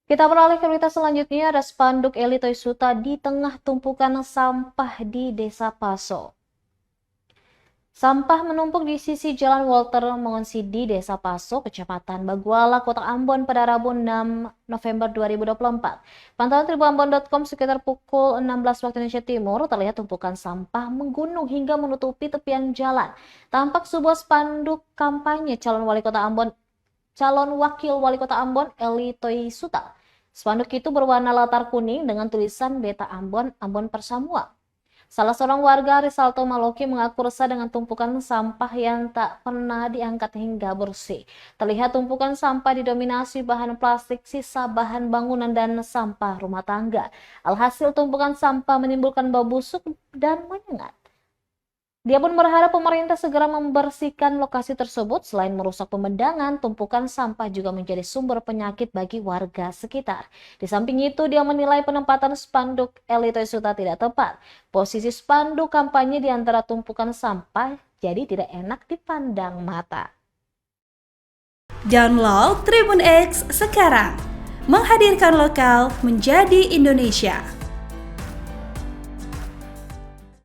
Kita beralih ke berita selanjutnya, ada spanduk Eli Toisuta di tengah tumpukan sampah di Desa Paso. Sampah menumpuk di sisi Jalan Walter Mengonsidi, Desa Paso, Kecamatan Baguala, Kota Ambon pada Rabu 6 November 2024. Pantauan tribunambon.com sekitar pukul 16 waktu Indonesia Timur terlihat tumpukan sampah menggunung hingga menutupi tepian jalan. Tampak sebuah spanduk kampanye calon wakil wali kota Ambon Eli Toisuta. Spanduk itu berwarna latar kuning dengan tulisan Beta Ambon, Ambon Persamua. Salah seorang warga Risalto Maloki mengaku resah dengan tumpukan sampah yang tak pernah diangkat hingga bersih. Terlihat tumpukan sampah didominasi bahan plastik, sisa bahan bangunan, dan sampah rumah tangga. Alhasil tumpukan sampah menimbulkan bau busuk dan menyengat. Dia pun berharap pemerintah segera membersihkan lokasi tersebut. Selain merusak pemandangan, tumpukan sampah juga menjadi sumber penyakit bagi warga sekitar. Di samping itu, dia menilai penempatan spanduk Eli Toisuta tidak tepat. Posisi spanduk kampanye di antara tumpukan sampah jadi tidak enak dipandang mata. Download Tribun X sekarang, menghadirkan lokal menjadi Indonesia.